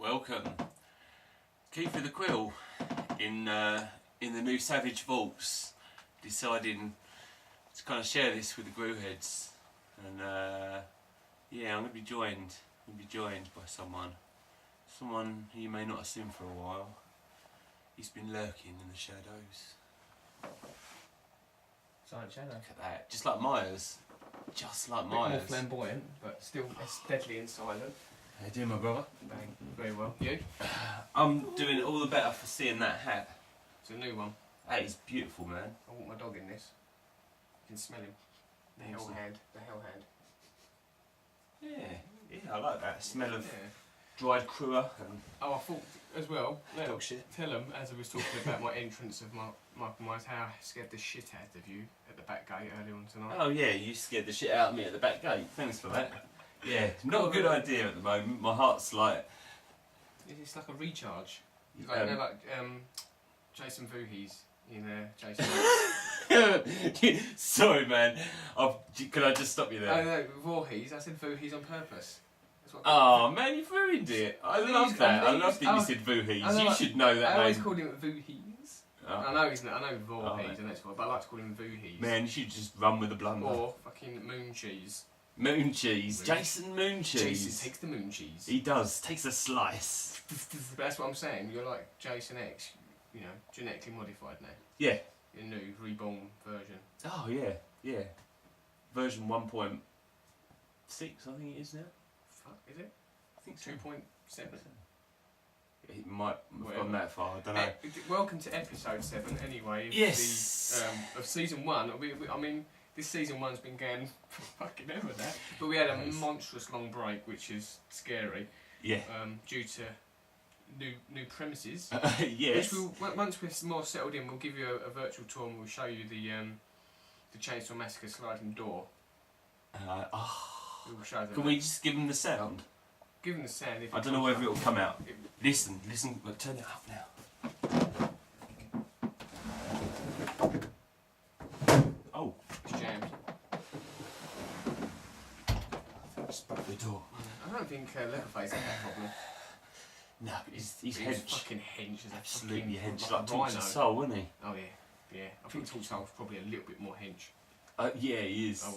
Welcome, Keeper the Quill in the new Savage Vaults, deciding to kind of share this with the Grue heads, and yeah, I'm going to be joined by someone who you may not have seen for a while. He's been lurking in the shadows. Silent Shadow. Look at that, just like Myers, just like More Myers. flamboyant, but still as deadly and silent. How you doing, my brother? Bang. Very well. You? I'm doing all the better for seeing that hat. It's a new one. That is beautiful, man. I want my dog in this. You can smell him. The hell hand. The hell hand. Yeah, I like that smell of Yeah. dried cruer and Oh, I thought as well. dog shit. Tell him, as I was talking about my entrance of Michael Myers, how I scared the shit out of you at the back gate earlier on tonight. Oh yeah, you scared the shit out of me at the back gate. Thanks for that. Yeah, not a good idea at the moment. My heart's like... It's like a recharge. Like, you know, like Jason Voorhees in Jason. Sorry, man. Can I just stop you there? Oh no, Voorhees. I said Voorhees on purpose. That's what Oh man, you've ruined it. I love that. I love that you said Voorhees. You should know that I always name. called him Voorhees. Oh. I know he's not. I know Voorhees, and that's what. But I like to call him Voorhees. Man, you should just run with the blunder. Or fucking Moon Cheese. Moon Cheese. Jason Moon Cheese. Jason takes the Moon Cheese. He does. Takes a slice. But that's what I'm saying. You're like Jason X. You know, genetically modified now. Yeah. Your new reborn version. Oh yeah, yeah. Version 1.6, I think it is now. Fuck, is it? I think so. 2.7. It might have gone that far. I don't know. Welcome to episode 7. Anyway. Yes. Of season 1. I mean, this season 1's been going fucking ever now. But we had a monstrous long break, which is scary. Yeah. Due to new premises. Yes. Which once we're more settled in, we'll give you a virtual tour and we'll show you the Chainsaw Massacre sliding door. We'll show them. Can we just give them the sound? Give them the sound. If I don't know whether it'll come out. Listen. Look, turn it up now. Oh. It's jammed. I just broke the door. I don't think Leatherface had that problem. No, but he's He's hench. fucking hench. Absolutely hench. Like Like Torch rhino. of Soul, isn't he? Oh yeah, yeah. I think Torch Soul's probably a little bit more hench. Yeah, he is. I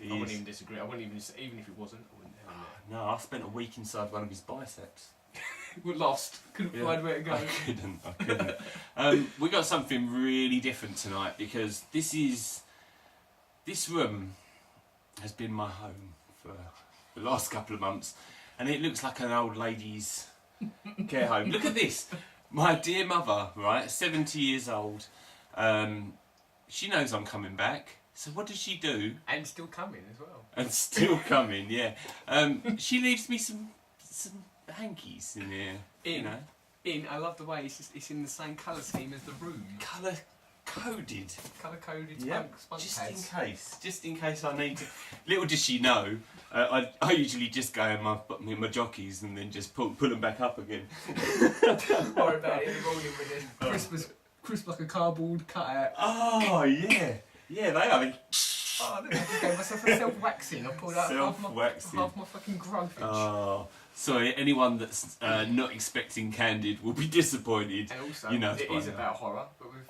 wouldn't even disagree. I wouldn't even if it wasn't. I wouldn't have him there. No, I spent a week inside one of his biceps. We're lost. Couldn't find where to go. I couldn't. We got something really different tonight because this room has been my home for the last couple of months, and it looks like an old lady's care home. Look at this. My dear mother, right, 70 years old. She knows I'm coming back. So what does she do? And still coming as well. And still coming, yeah. She leaves me some hankies in here. You know, I love the way it's in the same colour scheme as the room. colour coded. Colour coded Yeah. spunk Just pads. in case I need to. Little does she know, I usually just go in my jockeys and then just pull them back up again. Don't worry about it in the morning with it. Crisp like a cardboard cutout. Oh yeah, yeah they are. Oh, look, I just gave myself a self-waxing. I pulled out half my fucking growth inch. Oh, sorry. Anyone that's not expecting Candid will be disappointed. And also, you know, it is about horror, but we've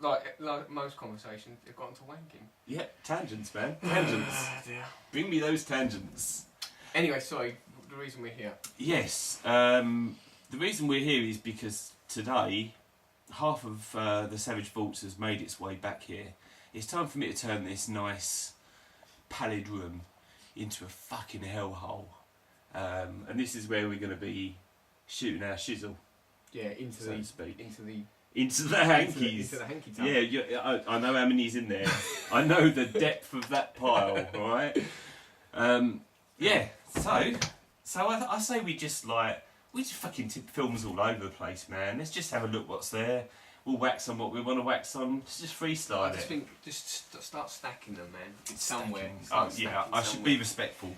like most conversations, they've gotten to wanking. Yeah, tangents, man. Tangents. Dear. Bring me those tangents. Anyway, sorry. The reason we're here. Yes. The reason we're here is because today, half of the Savage Vaults has made its way back here. It's time for me to turn this nice, pallid room into a fucking hellhole. And this is where we're going to be shooting our shizzle. Yeah, so to speak. Into the hankies. Into the hanky tub. Yeah, I know how many's in there. I know the depth of that pile, alright? Yeah, so I say we just fucking tip films all over the place, man. Let's just have a look what's there. We'll wax on what we want to wax on. Let's just freestyle I just think, start stacking them, man. It's somewhere. Oh yeah, I should be respectful.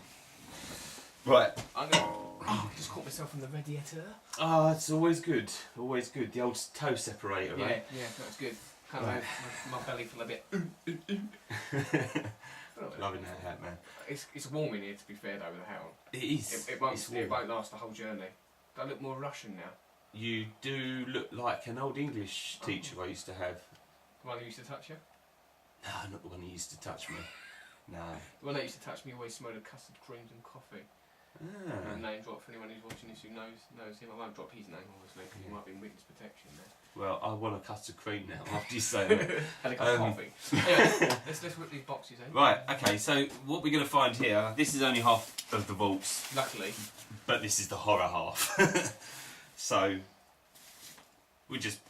Right. I just caught myself on the radiator. Oh, it's always good. Always good. The old toe separator, right? Yeah, that's good. Kind of my belly feel a bit. Loving that hat, man. It's warm in here, to be fair, though, with the hat on. It is. It won't last the whole journey. Do I look more Russian now? You do look like an old English teacher I used to have. The one who used to touch you? No, not the one who used to touch me. No. The one that used to touch me always smelled of custard creams and coffee. Ah. Name drop for anyone who's watching this who knows him. I won't drop his name, obviously, because he might be in witness protection there. Well, I want a custard cream now after you say that. And a cup of coffee. Anyway, let's whip these boxes in. Right, okay, so what we're going to find here, this is only half of the vaults. Luckily. But this is the horror half. So, we just...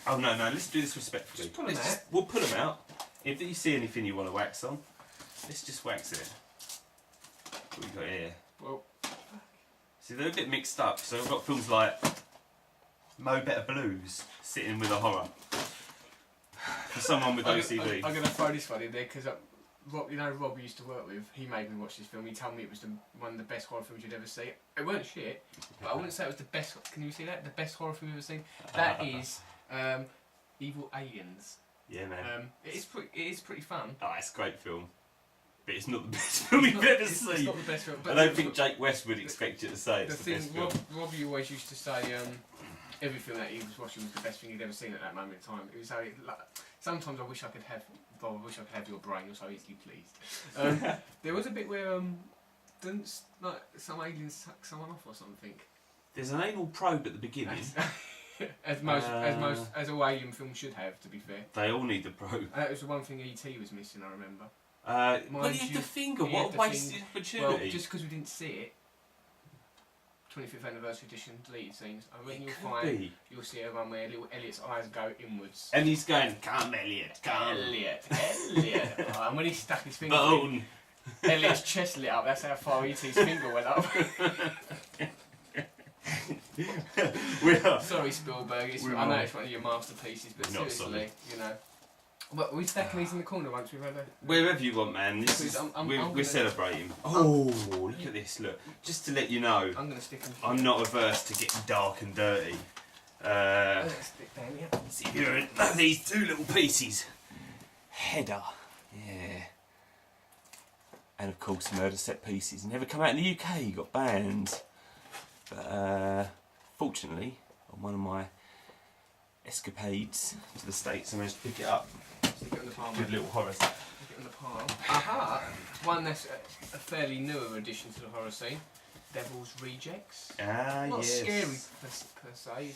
Oh, no, let's do this respectfully. Just pull them out. We'll pull them out. If you see anything you want to wax on, let's just wax it. What we got here? Well... See, they're a bit mixed up. So we've got films like Mo Better Blues sitting with a horror. For someone with OCD. I'm going to throw this one in there because Rob, you know Rob we used to work with, he made me watch this film. He told me it was one of the best horror films you'd ever see. It weren't shit, but I wouldn't say it was the best. Can you see that? The best horror film you've ever seen? That is Evil Aliens. Yeah, man. It is pretty fun. Oh, it's a great film. But it's not the best film you've ever seen. It's not the best film. I don't think Jake West would expect you to say it's the best film. Robbie always used to say every film that he was watching was the best thing he'd ever seen at that moment in time. It was sometimes I wish I could have your brain. You're so easily pleased. There was a bit where didn't like some aliens suck someone off or something. There's an anal probe at the beginning. as all alien films should have, to be fair. They all need the probe. That was the one thing E.T. was missing, I remember. But he had the finger. What a wasted opportunity. Well, just because we didn't see it. 25th anniversary edition deleted scenes. And when you'll see a one where little Elliot's eyes go inwards. And he's going, "Come, Elliot, come." Elliot. And when he stuck his finger Bone. in, Elliot's chest lit up. That's how far E.T.'s finger went up. Sorry, Spielberg. I know it's one of your masterpieces, but seriously, you know. But we're stacking these in the corner once we've had a... Wherever you want, man. We're celebrating. Oh, look at this, look. Just to let you know, I'm going to stick them. I'm not averse to getting dark and dirty. Stick down, yeah. See here are these two little pieces. Header. Yeah. And of course, murder set pieces. Never come out in the UK, got banned. But fortunately, on one of my escapades to the States, I managed to pick it up. Stick it on the palm. Good little horror. Stick it on the palm. Aha! One that's a fairly newer addition to the horror scene. Devil's Rejects. Ah, Not yes. scary per se. Is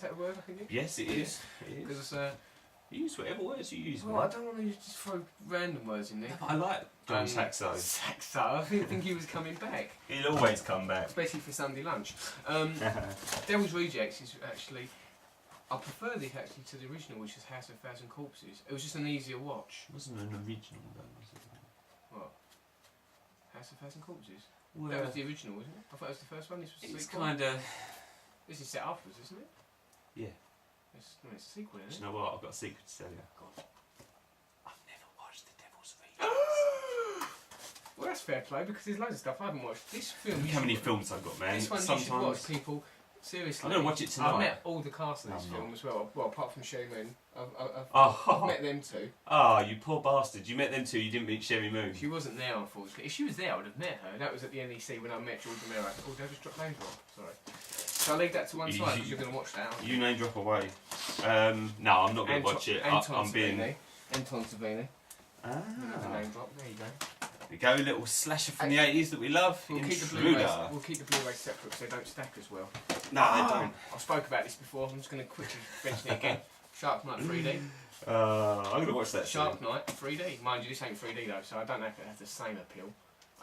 that a word I can use? Yes, it is. Because use whatever words you use. well, I don't want to just throw random words in there. No, but I like John Saxo. Saxo. I think he was coming back. He'll always come back. Especially for Sunday lunch. Devil's Rejects is actually... I prefer this actually to the original, which is House of Thousand Corpses. It was just an easier watch. It wasn't an original though, was it? What? House of Thousand Corpses? Well, that was the original, wasn't it? I thought it was the first one. This was the it's sequel. kind of... This is set afterwards, isn't it? Yeah. It's a sequel, isn't it? Do you know what? I've got a secret to tell you. Go on. I've never watched The Devil's Rejects. Well, that's fair play because there's loads of stuff I haven't watched. This film. Look how many films I've got, man. This one you should watch, people. Seriously. I'm going to watch it tonight. I've met all the cast of this film as well. Well, apart from Sherry Moon. I've Oh, met them too. you poor bastard. You met them too, you didn't meet Sherry Moon. She wasn't there, unfortunately. If she was there, I would have met her. That was at the NEC when I met George Romero. Oh, did I just drop names wrong? Sorry. So I'll leave that to one side because you're going to watch that. You name drop away. No, I'm not going to watch it. I'm being... Anton Savini. Ah. Name drop. There you go. There you go, little slasher from the 80s that we love. We'll keep the Blu-rays separate so they don't stack as well. No, they don't. I spoke about this before. I'm just going to quickly mention it again. Shark Night 3D. I'm going to watch that Shark Night 3D. Mind you, this ain't 3D though, so I don't know if it has the same appeal.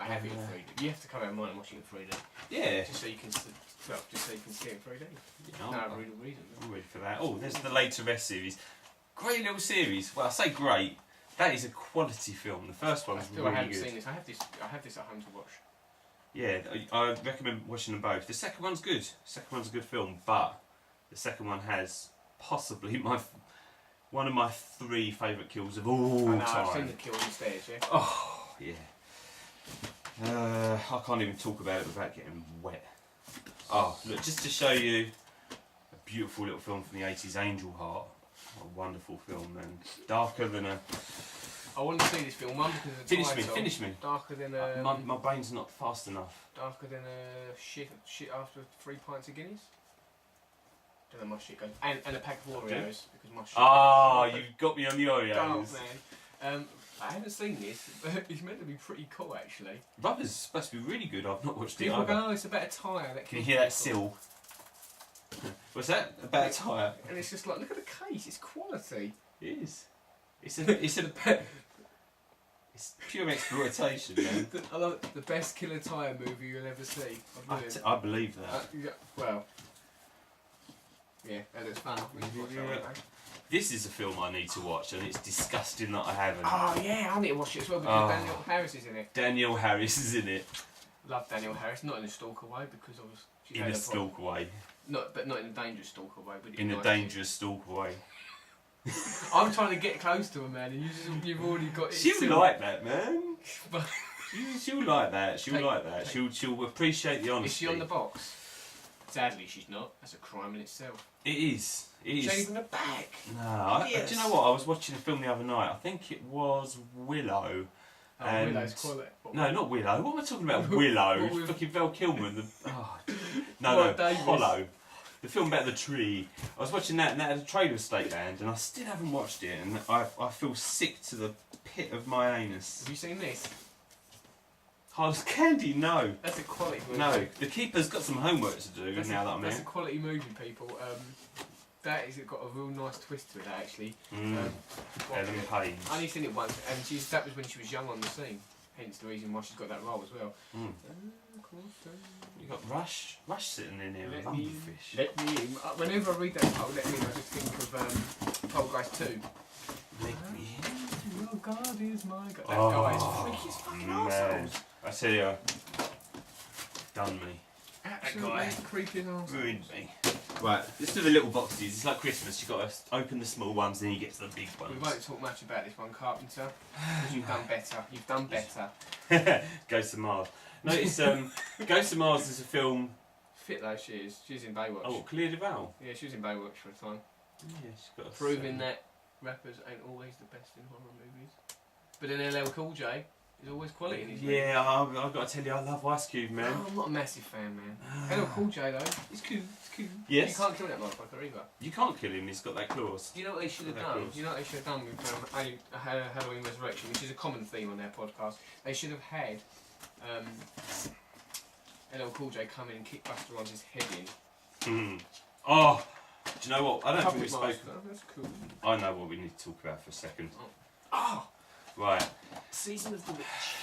I have it in 3D. You have to come out of mine and watch it in 3D. Yeah. Just so you can see it in 3D. Yeah, no real reason. I'm ready for that. Oh, there's the later Rest series. Great little series. Well, I say great. That is a quality film. The first one's really good. I haven't seen this. I have this at home to watch. Yeah, I recommend watching them both. The second one's good. The second one's a good film, but the second one has possibly one of my 3 favourite kills of all time. I've seen the kill on the stairs, yeah? Oh, yeah. I can't even talk about it without getting wet. Oh, look, just to show you a beautiful little film from the 80s, Angel Heart. What a wonderful film, and darker than a I want to see this film. One because of the title. Finish me. Darker than my brain's not fast enough. Darker than shit after 3 pints of Guinness. Don't know, my shit goes. And a pack of Oreos because my shit. Oh, you got me on the Oreos. Don't, man. I haven't seen this, but it's meant to be pretty cool actually. Rubber's supposed to be really good. I've not watched it. People go, oh, it's about a tyre. Can you hear that sill? What's that? About a tyre. And it's just like, look at the case. It's quality. It is. It's pure exploitation, man. I love it. The best killer tyre movie you'll ever see. I believe that. Yeah, well, yeah, that looks fun. This is a film I need to watch, and it's disgusting that I haven't. Oh yeah, I need to watch it as well because Daniel Harris is in it. Daniel Harris is in it. Love Daniel Harris, not in a stalker way because obviously In a stalker way. But not in a dangerous stalker way. But In a dangerous stalker way. I'm trying to get close to her, man, and you've already got it. She'll like that, man. But She'll like that. She'll like that. She'll appreciate the honesty. Is she on the box? Sadly, she's not. That's a crime in itself. It is. It is. She's even a bag. No, Yes. do you know what? I was watching a film the other night. I think it was Willow. Oh, Willow's quality. No, not Willow. What am I talking about? Willow. Fucking Val Kilmer. No, Hollow. The film about the tree. I was watching that, and that had a trailer of Stateland, and I still haven't watched it, and I feel sick to the pit of my anus. Have you seen this? Hard as candy, no. That's a quality movie. No, the keeper's got some homework to do now that I'm That's here. a quality movie, people. That is, it got a real nice twist to it, actually. Ellen Page. I only seen it once, and that was when she was young on the scene. Hence the reason why she's got that role as well. You got Rush sitting in here with Fish. Let me in. Whenever I read that title, let me in, I just think of Poltergeist 2. Let me in. Your God is my God. That guy is freaky as fucking arseholes. I tell you, done me. Absolutely creepy arseholes. Ruined me. Right, let's do the little boxes. It's like Christmas. You've got to open the small ones, then you get to the big ones. We won't talk much about this one, Carpenter, because you've done better. You've done better. Ghost of Mars. No, it's Ghost of Mars is a film. Fit though she is. She's in Baywatch. Oh, Clea DuVall. Yeah, she was in Baywatch for a time. Yeah, she's got a Proving that rappers ain't always the best in horror movies. But then LL Cool J is always quality in his movies. Yeah, I've got to tell you, I love Ice Cube, man. Oh, I'm not a massive fan, man. LL Cool J though, he's cool. It's cool. Yes. You can't kill that motherfucker either. You can't kill him. He's got that clause. Do you know what they should have done? Do you know what they should have done with Halloween Resurrection, which is a common theme on their podcast? They should have had LL Cool J come in and kick Buster Rhymes' head in. Oh, do you know what? I don't think we spoke. That's cool. I know what we need to talk about for a second. Oh. Right. Season of the Witch.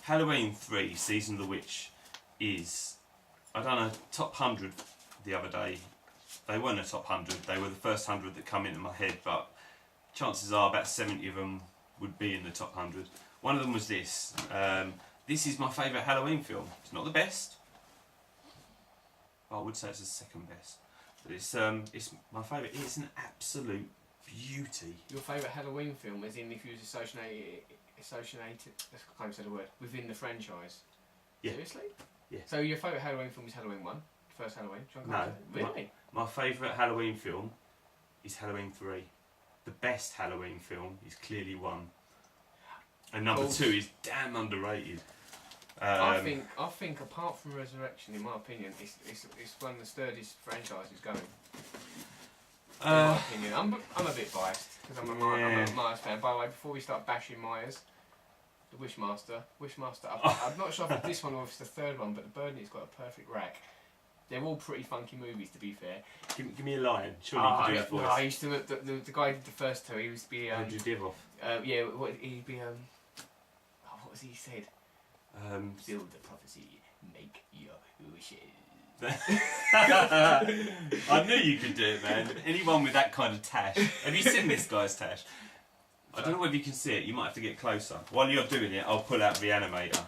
Halloween 3, Season of the Witch, is, I don't know, top 100 the other day. They weren't a top 100, they were the first 100 that come into my head, but chances are about 70 of them would be in the top 100. One of them was this. This is my favourite Halloween film. It's not the best. I would say it's the second best. But it's my favourite. It's an absolute beauty. Your favourite Halloween film is in if you was associated, I can't say the word, within the franchise? Yeah. Seriously? Yeah. So your favourite Halloween film is Halloween 1? First Halloween? No. Really? My favourite Halloween film is Halloween 3. The best Halloween film is clearly 1. And number 2 is damn underrated. I think apart from Resurrection, in my opinion, it's one of the sturdiest franchises going. In my opinion, I'm a bit biased because I'm a Myers fan. By the way, before we start bashing Myers, the Wishmaster, I'm not sure if it's this one or if it's the third one, but the Birdie's got a perfect rack. They're all pretty funky movies, to be fair. Give me a line. Surely you can do his voice. No, I used to the guy who did the first 2. He used to be Andrew Divoff. yeah, he'd be what was he said? Build the prophecy, make your wishes. I knew you could do it, man. Anyone with that kind of tash. Have you seen this guy's tash? I don't know whether you can see it. You might have to get closer. While you're doing it, I'll pull out Reanimator.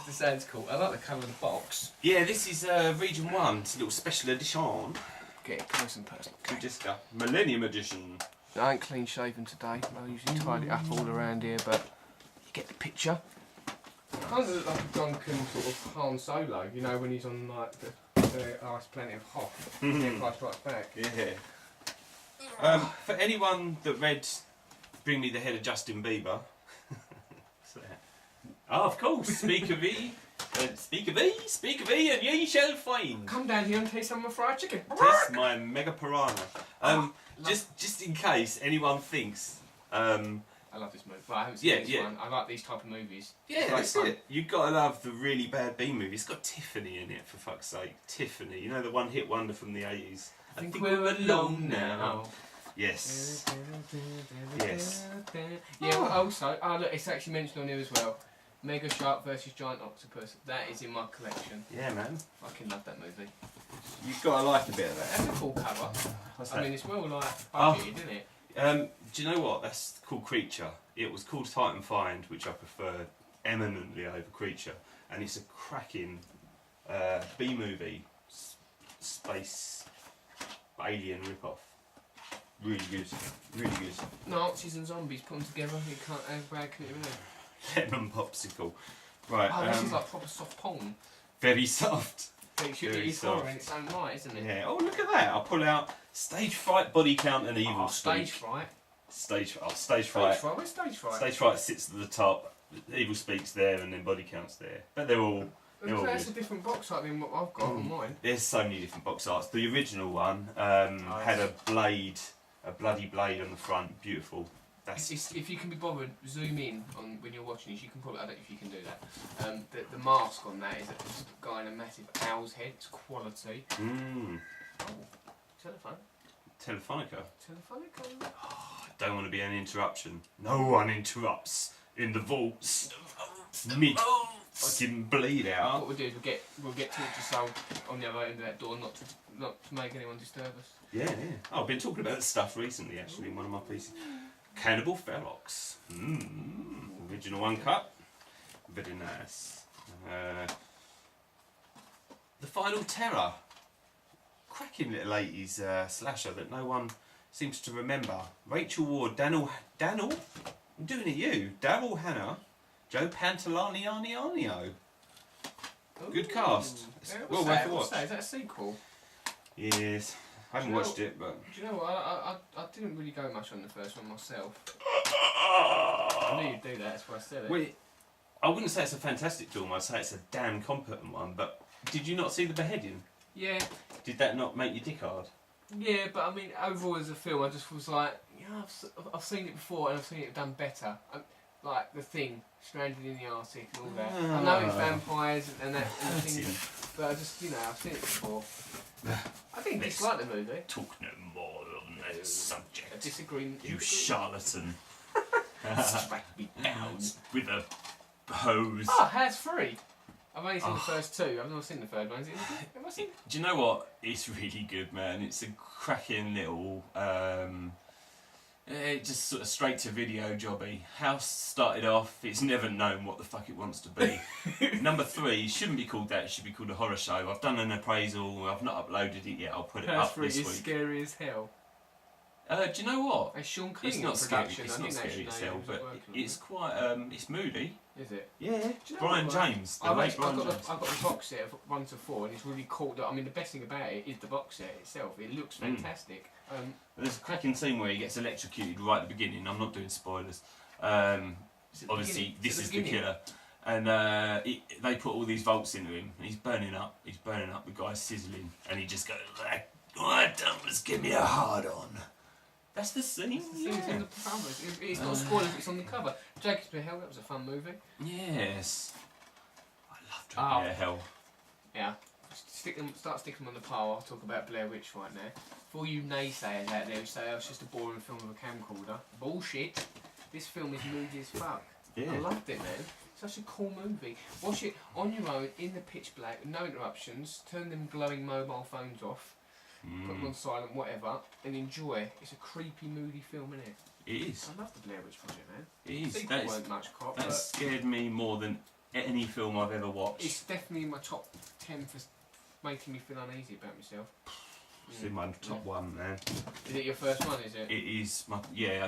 This sounds cool. I like the colour of the box. Yeah, this is Region 1. It's a little special edition. Get it close and personal. Kudiska. Millennium Edition. I ain't clean shaven today. I usually tidy it up all around here, but you get the picture. Kind of look like a drunken sort of Han Solo, you know, when he's on like the ice planet of Hoth. Empire Strikes Back. Yeah. For anyone that read bring me the head of Justin Bieber. What's that? Oh, of course. Speak of E. Speak of E, and ye shall find. Come down here and taste some of my fried chicken. Taste my mega piranha. Just in case anyone thinks. I love this movie. Well, I haven't seen this one. I like these type of movies. Yeah, that's it. You've got to love the really bad B movie. It's got Tiffany in it, for fuck's sake. Tiffany, you know, the one-hit wonder from the 80s. I think we're alone now. Yes. Yes. Yeah, well, also, look, it's actually mentioned on here as well. Mega Shark versus Giant Octopus. That is in my collection. Yeah, man. Fucking love that movie. You've got to like a bit of that. That's a cool cover. What's I that? mean, it's well budgeted, isn't it? Do you know what? That's called Creature. It was called Titan Find, which I preferred eminently over Creature, and it's a cracking B movie, space alien rip-off. Really good, really good. Nazis and zombies put them together. You can't. How bad can it be? Lemon popsicle. Right. Oh, this is like proper soft porn. Very soft. But it should Very be horror soft. in its own right, isn't it? Yeah. Oh, look at that! I'll pull out Stage Fright, Body Count, and Evil Stage Speak. fright. Stage Fright. Stage fright. Where's stage fright? Stage Fright sits at the top. Evil Speak's there, and then Body Count's there. But they're all. That's a different box art than what I've got on mine. There's so many different box arts. The original one had a blade, a bloody blade on the front. Beautiful. That's if you can be bothered, zoom in on when you're watching this. You can probably, I don't know if you can do that. The mask on that is a guy in a massive owl's head. It's quality. Oh, telephone. Telephonica. Telephonica. Oh, I don't want to be an interruption. No one interrupts in the vaults. Mid fucking bleed out. What we'll do is we'll get Torture Soul on the other end of that door, not to make anyone disturb us. Yeah, yeah. Oh, I've been talking about this stuff recently, actually, in one of my pieces. Cannibal Ferox. Original uncut. Very nice. The Final Terror. Cracking little 80s slasher that no one seems to remember. Rachel Ward, Daniel, I'm doing it you. Daryl Hannah, Joe Pantoliano. Good cast. It's well worth a watch. Is that a sequel? Yes. I haven't watched it, but... Do you know what? I didn't really go much on the first one myself. I knew you'd do that, that's why I said it. Wait, I wouldn't say it's a fantastic film, I'd say it's a damn competent one, but did you not see The Beheading? Yeah. Did that not make you dick hard? Yeah, but I mean, overall as a film, I just was like, yeah, I've seen it before and I've seen it done better. Like The Thing, Stranded in the Arctic and all that. I know it's vampires and that and the thing, but I just, you know, I've seen it before. I didn't dislike the movie. Talk no more on that subject. I disagree. You charlatan. Strike me down. With a hose. Oh, Hands Free. I've only seen the first two. I've never seen the third one. Have I seen it? Do you know what? It's really good, man. It's a cracking little, just sort of straight to video jobby. House started off, it's never known what the fuck it wants to be. Number 3 shouldn't be called that, it should be called a horror show. I've done an appraisal, I've not uploaded it yet, I'll put it up this week. It's scary as hell. Do you know what? It's Sean It's King not scary. production. It's not scary itself, but it's quite. It's moody. Is it? Yeah. Do you know Brian what, James. The late Brian James. I've got the box set of 1 to 4, and it's really cool. I mean, the best thing about it is the box set itself. It looks fantastic. There's a cracking scene where he gets electrocuted right at the beginning. I'm not doing spoilers. Obviously, this is the killer. And they put all these volts into him, and he's burning up. He's burning up. The guy's sizzling, and he just goes, "All I done was give me a hard on." That's the scene. It's in the cover. It's not spoilers. It's on the cover. Jacob's Bear Hell. That was a fun movie. Yes. I love Dracula Hell. Yeah. Start sticking them on the pile. I'll talk about Blair Witch right now. For all you naysayers out there who say, oh, it's just a boring film with a camcorder. Bullshit. This film is moody as fuck. Yeah. I loved it, man. Such a cool movie. Watch it on your own, in the pitch black, with no interruptions. Turn them glowing mobile phones off. Put them on silent, whatever, and enjoy. It's a creepy, moody film, isn't it? It is. I love the Blair Witch Project, man. It is. Sequel weren't much cop, that but scared me more than any film I've ever watched. it's definitely in my top 10 for making me feel uneasy about myself. It's in my top 1, man. Is it your first one, is it? It is.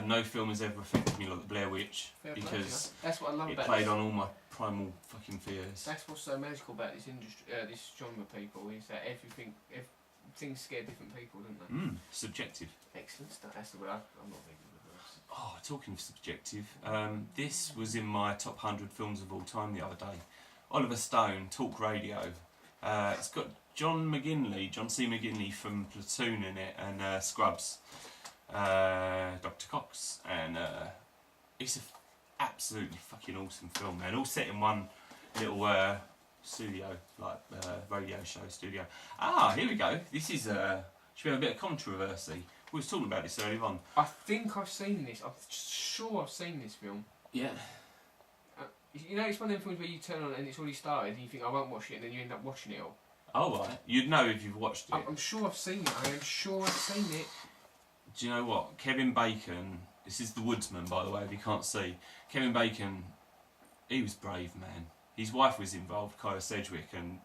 No film has ever affected me like The Blair Witch, Fair play, because that's what I love it about played this. on all my primal fucking fears. That's what's so magical about this industry, this genre, people, is that things scare different people, don't they? Subjective. Excellent stuff. That's the word. I'm not thinking of Oh, talking of subjective, this was in my top 100 films of all time the other day. Oliver Stone, Talk Radio. It's got John C. McGinley from Platoon in it, and Scrubs, Dr. Cox, and it's an absolutely fucking awesome film, man. All set in one little studio, like radio show studio. Ah, here we go. This is should we have a bit of controversy? We was talking about this earlier on. I think I've seen this. I'm sure I've seen this film. Yeah. You know, it's one of them films where you turn on and it's already started and you think I won't watch it, and then you end up watching it all. Oh right. You'd know if you've watched it. I'm sure I've seen it. I am sure I've seen it. Do you know what? Kevin Bacon. This is The Woodsman, by the way, if you can't see. Kevin Bacon. He was brave, man. His wife was involved, Kyra Sedgwick, and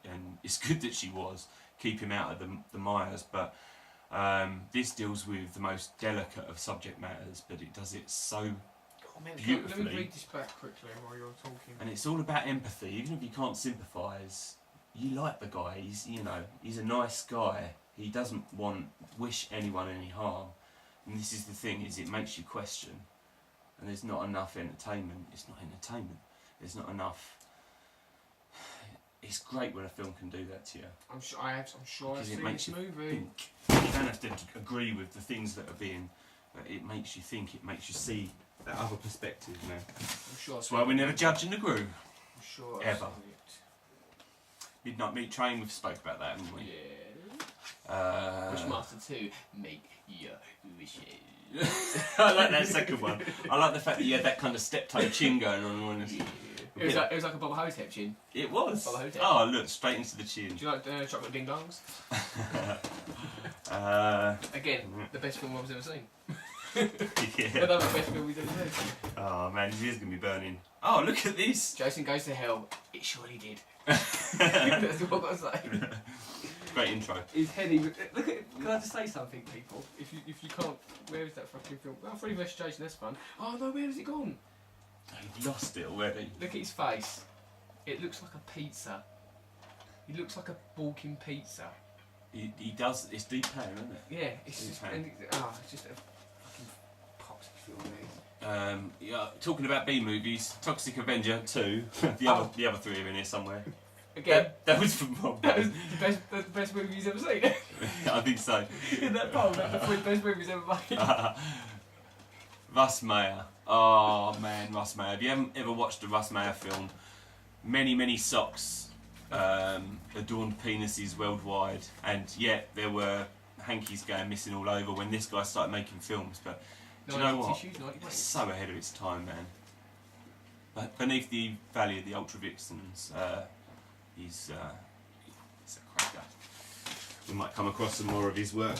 it's good that she was. Keep him out of the mires, but this deals with the most delicate of subject matters, but it does it so beautifully. Let me read this back quickly while you're talking. And it's all about empathy. Even if you can't sympathise, you like the guy. He's a nice guy. He doesn't wish anyone any harm. And this is the thing: is it makes you question. And there's not enough entertainment. It's not entertainment. There's not enough. It's great when a film can do that to you. I'm sure I've seen this movie. Think. You don't have to agree with the things that are being, but it makes you think. It makes you see that other perspective, man. I'm sure. That's why we're never judging the Grue. I'm sure. Ever. I've seen it. Midnight Meat Train. We've spoke about that, haven't we? Yeah. Wishmaster 2. Make your wishes. I like that second one. I like the fact that you had that kind of step-toe chin going on. Yeah. It was like a Bob Hotep chin. It was. Bob Hotep. Oh, look, straight into the chin. Do you like chocolate ding dongs? Again, the best film I've ever seen. Yeah. But that's the best film we've ever seen. Oh man, his ear's gonna be burning. Oh, look at this. Jason Goes to Hell. It surely did. That's what I've got to say. Great intro. His head even. Look at. Can I just say something, people? If you can't, where is that fucking film? Oh, Freddy vs Jason. That's fun. Oh no, where has it gone? You've lost it already. Look at his face. It looks like a pizza. He looks like a walking pizza. He does. It's deep pain, isn't it? Yeah, it's just. And it's just a fucking poxy film. Yeah. Talking about B movies, Toxic Avenger 2. the other three are in here somewhere. Again, that was from Bob. that was the best movie he's ever seen. I think so. In that poll, that's the three best movies ever made. Russ Meyer. Oh man, Russ Meyer. If you haven't ever watched a Russ Meyer film, many socks adorned penises worldwide, and yet there were hankies going missing all over when this guy started making films. But do you know what? It's so ahead of its time, man. But Beneath the Valley of the Ultra Vixens, he's a cracker. We might come across some more of his work.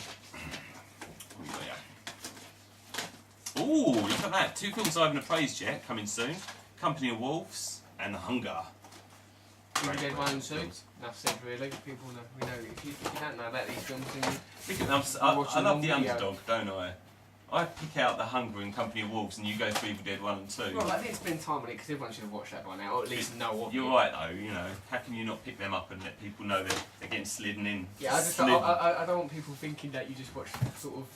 Ooh, look at that. 2 films I haven't appraised yet, coming soon. Company of Wolves and The Hunger. Evil Dead 1 and 2. Enough said, really. People know. We know. If you don't know about these films, then I love The Underdog, don't I? I pick out The Hunger and Company of Wolves, and you go through Evil Dead 1 and 2. Well, I think spend time on it because everyone should have watched that by now, or at least know what. You're right, though. You know, how can you not pick them up and let people know they're getting slidden in? Yeah, I don't want people thinking that you just watch sort of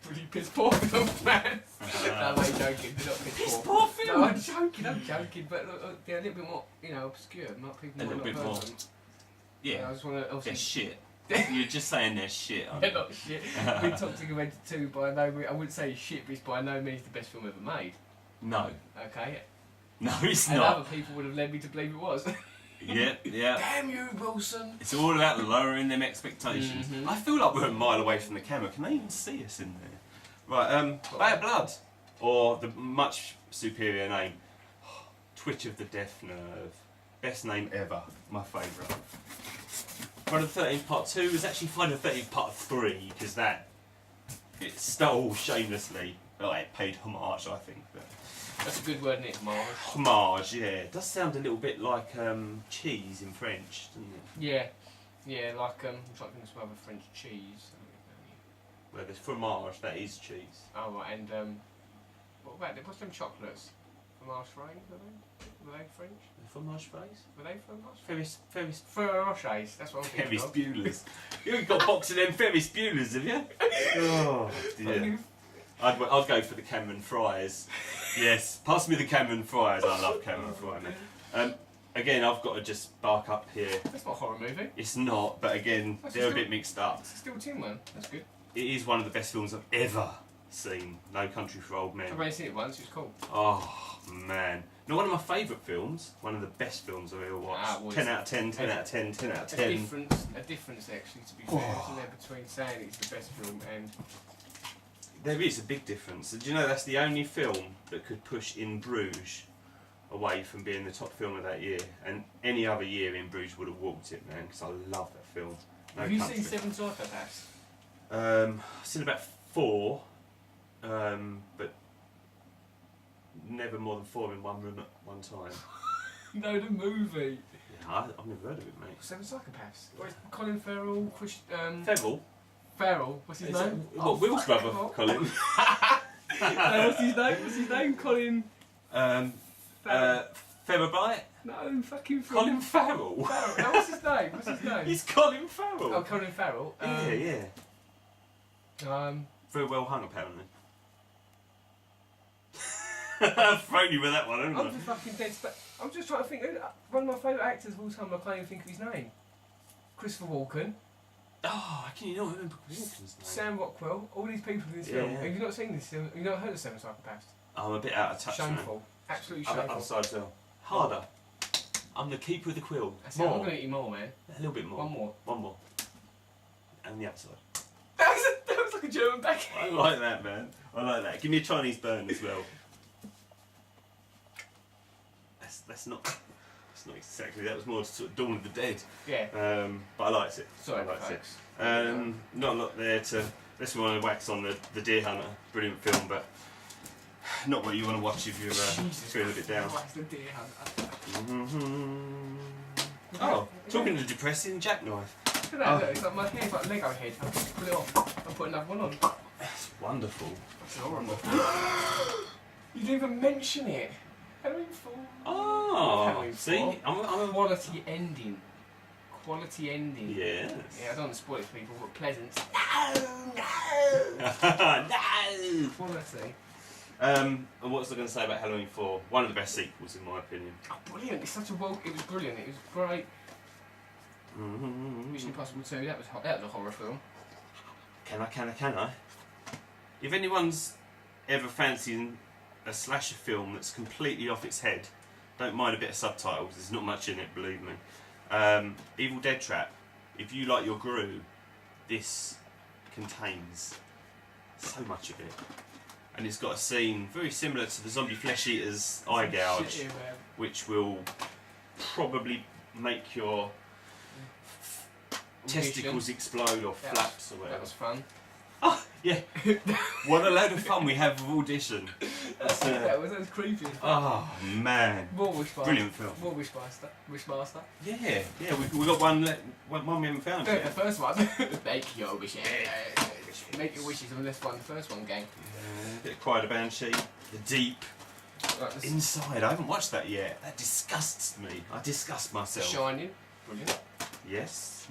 pretty piss poor films, man. No, I'm joking. They're not piss poor films. No, I'm joking. But they're a little bit more, obscure. Not people. A little bit more. Yeah. I just want to. They're shit. You're just saying they're shit. They're not shit. Big Toxic Avenger 2, by no means, I wouldn't say it's shit, but it's by no means the best film ever made. No. Okay. No, it's and not. Other people would have led me to believe it was. Yeah. Damn you, Wilson. It's all about lowering them expectations. Mm-hmm. I feel like we're a mile away from the camera. Can they even see us in there? Right, Bad Blood. Or the much superior name, Twitch of the Death Nerve. Best name ever. My favourite. Friday the 13th Part 2 was actually Friday the 13th Part 3, because it stole shamelessly. Well, it paid homage, I think. But that's a good word, isn't it? Homage. Homage, yeah. It does sound a little bit like cheese in French, doesn't it? Yeah, like I'm trying to think of some other French cheese. Well, there's fromage, that is cheese. Oh, right, and what about what's them chocolates? Fromage fraise, were they French? Fromage fraise? Were they fromage? Ferris. Ferroches, that's what I'm thinking Ferris of. Bueller's. You've got a box of them Ferris Bueller's, have you? Oh, dear. I'd go for the Cameron fries. Yes, pass me the Cameron fries. I love Cameron fries, man. Again, I've got to just bark up here. That's not a horror movie. It's not, but again, they're a bit mixed up. It's still Tin Man. That's good. It is one of the best films I've ever seen. No Country for Old Men. I've only seen it once. It was cool. Oh man! Now, one of my favourite films, one of the best films I've ever watched. 10 out of 10, 10 out of 10, 10 out of 10. A difference actually, to be fair, isn't there, between saying it's the best film and... There is a big difference. Do you know that's the only film that could push In Bruges away from being the top film of that year, and any other year In Bruges would have walked it, man, because I love that film. No Have you Country. seen Seven Psychopaths? I've seen about 4, but never more than 4 in one room at one time. No, the movie. Yeah, I've never heard of it, mate. Seven Psychopaths. Well, it's Colin Farrell, Ferrell? What's his name? What, Will's brother, Colin? What's his name? What's his name? Colin... Ferrabite? No, fucking... Colin Farrell? Farrell. No, what's his name? What's his name? He's Colin Farrell. Oh, Colin Farrell. Yeah. Very well hung, apparently. I've thrown you with that one, haven't I? I'm just fucking dead. I'm just trying to think. One of my favourite actors of all time, I can't even think of his name. Christopher Walken. Oh, can you not remember Walken's name? Sam Rockwell. All these people in this film. Have you not seen this film? Have you not heard of Seven Psychopaths? I'm a bit out of touch, Shameful. man. Absolutely shameful. Other side as well. Harder. I'm the keeper of the quill. That's more. I'm going to eat you more, man. A little bit more. One more. And the outside. That was like a German backhand. I like that, man. I like that. Give me a Chinese burn as well. That's not exactly. That was more sort of Dawn of the Dead. Yeah. But I liked it. Sorry, I liked it. Not a lot there to. This one I wax on the Deer Hunter. Brilliant film, but not what you want to watch if you're feeling a bit down. The Deer Hunter. Oh, talking of depressing, Jackknife. Look at that, look, it's like my hair's like a Lego head. I'll just pull it off. I'll put another one on. That's wonderful. That's horrible. You didn't even mention it. Halloween 4. Oh, Halloween 4. see? I'm a Quality ending. Quality ending. Yes. Yeah, I don't want to spoil it for people, but pleasant. No! Quality. And what was I going to say about Halloween 4? One of the best sequels, in my opinion. Oh, brilliant. It's such a it was brilliant. It was great. Mission Impossible 2, that was a horror film. Can I? If anyone's ever fancying a slasher film that's completely off its head, don't mind a bit of subtitles, there's not much in it, believe me. Evil Dead Trap, if you like your Grue, this contains so much of it. And it's got a scene very similar to the zombie flesh eater's eye gouge, which will probably make your testicles explode or flaps or whatever. That was fun. Oh, yeah. What a load of fun we have with Audition. That was creepy. Oh, man. More Wishmaster. Brilliant film. More Wishmaster. Yeah, we got one we haven't found yet. The first one. Make your wishes. Make your wishes on this one, the first one, gang. A bit of Quiet of Banshee, The Deep. Right, Inside, I haven't watched that yet. That disgusts me. I disgust myself. Shining. Brilliant. Yes.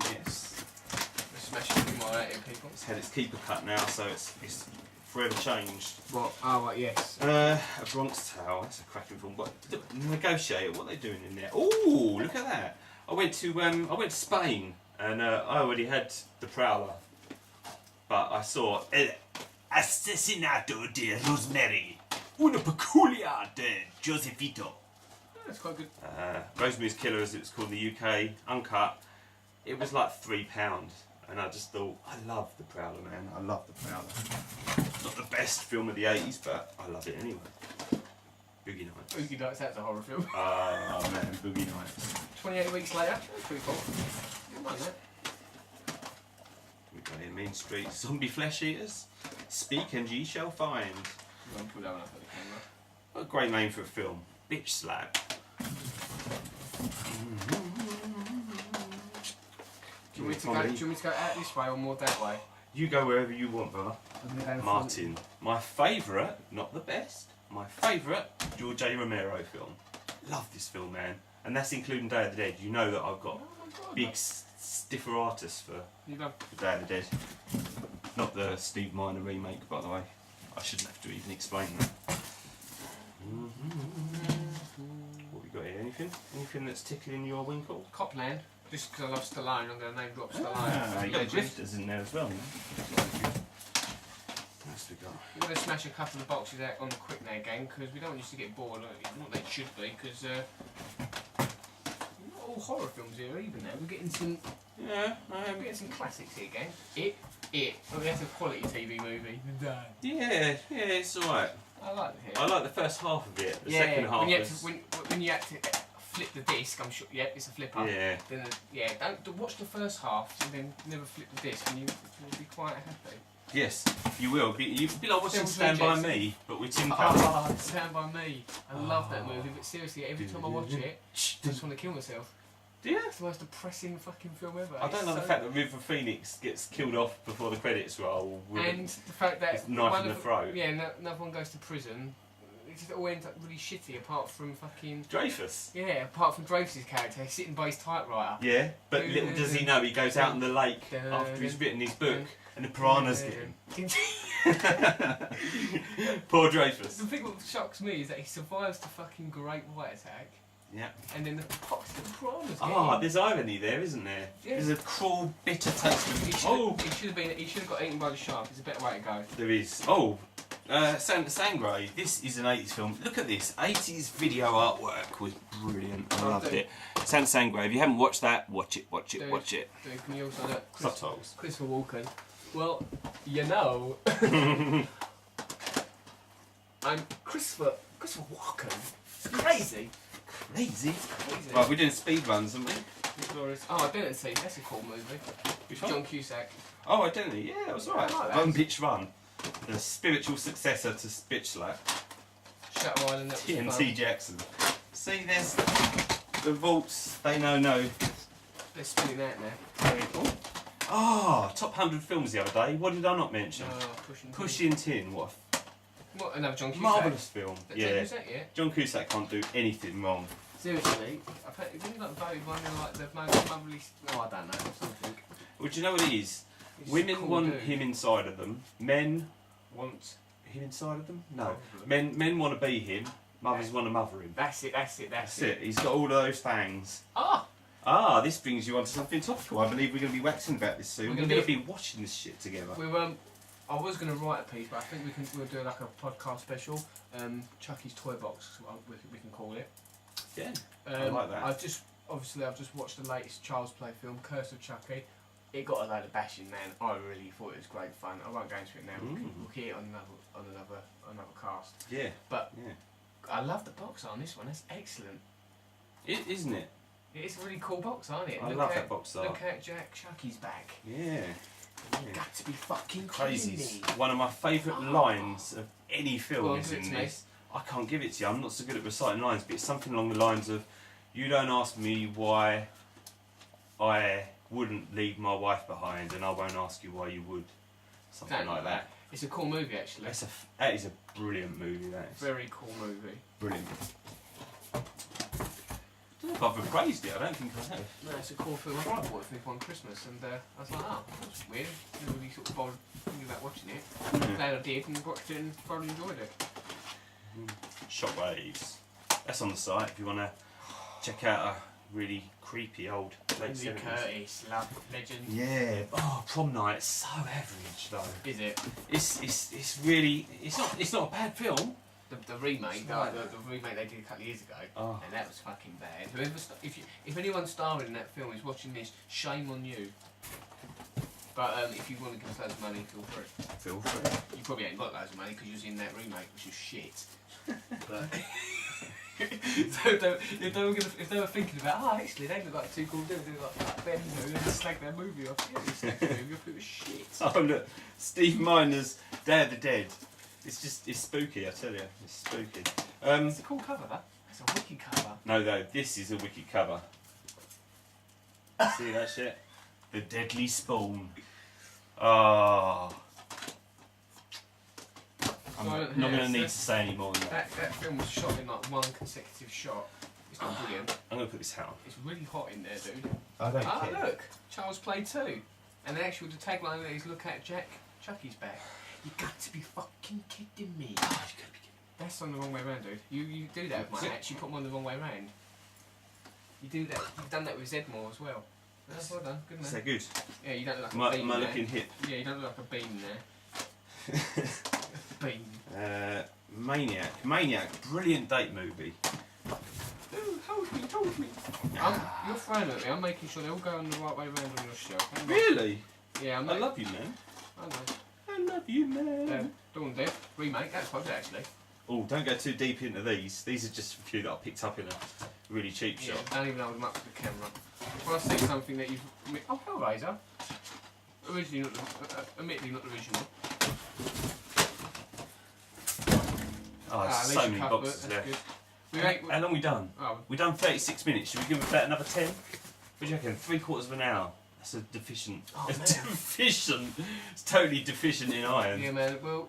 Smashing through my rating, people. It's had its keeper cut now, so it's forever changed. What? Oh, right, yes. A Bronx Tale, that's a cracking film. What, Negotiator, what are they doing in there? Oh, look at that. I went to Spain, and I already had The Prowler. But I saw El Asesinato de Rosemary, una peculiar de Josefito. That's quite good. Rosemary's Killer, as it was called in the UK, uncut. It was like £3, and I just thought, I love The Prowler, man. I love The Prowler. Not the best film of the 80s, but I love it anyway. Boogie Nights. Boogie Nights, that's a horror film. Oh man, Boogie Nights. 28 weeks later, that's pretty cool. Good one, that. We got in Main Street, Zombie Flesh Eaters. Speak and ye shall find. I'm going to put that one up at the camera. What a great name for a film. Bitch Slap. Do you want me to go out this way or more that way? You go wherever you want, brother. Martin. My favourite, not the best, my favourite George A. Romero film. Love this film, man. And that's including Day of the Dead. You know that I've got big stiffer artists for Day of the Dead. Not the Steve Miner remake, by the way. I shouldn't have to even explain that. What have we got here? Anything? Anything that's tickling your winkle? Copland. Just because I love Stallone, I'm going to name drop Stallone. Ah, you got drifters in there as well. What's we got? We're going to smash a couple of boxes out on the quick now, gang, because we don't want you to get bored. Not that it should be, because not all horror films here either now. We're getting some. Yeah, we're getting some classics here, gang. It. Oh, that's a quality TV movie. yeah, it's alright. I like it. I like the first half of it. The second half when you had to flip the disc, I'm sure. Yeah, it's a flipper. Yeah. Then don't watch the first half and then never flip the disc, and you'll be quite happy. Yes, you will. You'll be like watching Stand By Me, but with Tim Curry. Oh, Stand By Me. I love that movie, but seriously, every time I watch it, I just want to kill myself. Do you? It's the most depressing fucking film ever. I don't like the fact that River Phoenix gets killed off before the credits roll. And the fact that knife in the throat. Yeah, another one goes to prison. It just all ends up really shitty, apart from fucking Dreyfus. Yeah, apart from Dreyfus' character, he's sitting by his typewriter. Yeah, but little does he know, he goes out in the lake after he's written his book, and the piranhas get him. Poor Dreyfus. The thing that shocks me is that he survives the fucking Great White Attack. Yeah. And then the piranhas get him. There's irony there, isn't there? Yeah. There's a cruel, bitter taste of He should have got eaten by the shark. It's a better way to go. There is. Sangre. This is an 80s film. Look at this. 80s video artwork was brilliant. I loved it. Sangre. If you haven't watched that, watch it. Watch it. Dude, can you also look? Subtitles. Christopher Walken. Well, you know. I'm Christopher Walken. It's crazy. Crazy. Right, we're doing speed runs, aren't we? Oh, Identity. That's a cool movie. Which one? John Cusack. Oh, Identity. Yeah, that was alright. I like that. Run, Bitch, Run. The spiritual successor to Bitch Slap. Shadow Island. That was TNT fun. Jackson. See, there's the vaults. They know no. They're spinning out now. Top 100 films the other day. What did I not mention? Pushing Tin. What another John Cusack. marvellous film. Yeah. John Cusack can't do anything wrong. Seriously, didn't he like voted one of like the most motherly? No, I don't know. Something. Well, do you know what it is? Women want him inside of them. Men want him inside of them? No. Men want to be him. Mothers want to mother him. That's it. He's got all those fangs. This brings you on to something topical. I believe we're going to be waxing about this soon. We're going to be watching this shit together. I was going to write a piece, but I think we'll do like a podcast special. Chucky's Toy Box, we can call it. Yeah, I like that. I've just watched the latest Child's Play film, Curse of Chucky. It got a load of bashing, man. I really thought it was great fun. I won't go into it now. We'll hear it on another cast. Yeah. But I love the box art on this one. That's excellent. Isn't it? It's a really cool box, aren't it? I love that box art. Look at Jack Chucky's back. Yeah. Got to be fucking crazy. One of my favourite lines of any film is in this. I can't give it to you. I'm not so good at reciting lines, but it's something along the lines of, "You don't ask me why I wouldn't leave my wife behind, and I won't ask you why you would." Something like that. It's a cool movie, actually. That is a brilliant movie. That is. Very cool movie. Brilliant. I don't know if I've praised it. I don't think I have. No, it's a cool film. I bought it for me one Christmas, and I was like, that's weird. I didn't really sort of bother thinking about watching it. Glad I did, and watched it and thoroughly enjoyed it. Shockwaves. That's on the site if you want to check out a really creepy old late 70s. Curtis, love legend. Yeah. Prom Night. So average though. Is it? It's really. It's not a bad film. The remake, the remake they did a couple of years ago, and that was fucking bad. If anyone starring in that film is watching this, shame on you. But if you want to give us loads of money, feel free. Feel free. You probably ain't got loads of money because you was in that remake, which is shit. But so if they were thinking about, actually they look like two cool dudes, they look like Ben, and slag their movie off. Yeah, they slagged the movie off. It was shit. Oh look, Steve Miner's Day of the Dead. It's spooky, I tell you. It's spooky. It's a cool cover, that. It's a wicked cover. No, this is a wicked cover. See that shit? The Deadly Spawn. I'm not going to need to say any more than that. That film was shot in like one consecutive shot. It's not brilliant. I'm going to put this hat on. It's really hot in there, dude. I don't care. Look, Child's Play 2. And the tagline is "Look at Chucky's back." You got to be fucking kidding me. Oh, you gotta be kidding. That's on the wrong way round, dude. You do that with my hats, you put them on the wrong way round. You do that. You've done that with Zedmore as well. That's well done. Good man. Is that good? Yeah, you don't look like a bean Am I there. looking hip? Yeah, you don't look like a bean there. Bean. Maniac. Brilliant date movie. Ooh, hold me. You're throwing at me. I'm making sure they all go on the right way round on your shelf. Really? Yeah, I love you, man. I know. I love you, man. Dawn Dead remake. That's quite good actually. Oh, don't go too deep into these. These are just a few that I picked up in a really cheap Yeah, shop. don't even hold them up to the camera. If I see something that you've... Oh, Hellraiser. Originally not the... admittedly not the original. Oh, there's so Alicia many Cuthbert, boxes that's left. good. We ain't... How long we done? Oh, We done 36 minutes. Should we give it about another 10? What do you reckon? 3/4 of an hour. That's a deficient. Oh, It's man. deficient. It's totally deficient in iron. yeah, man. We'll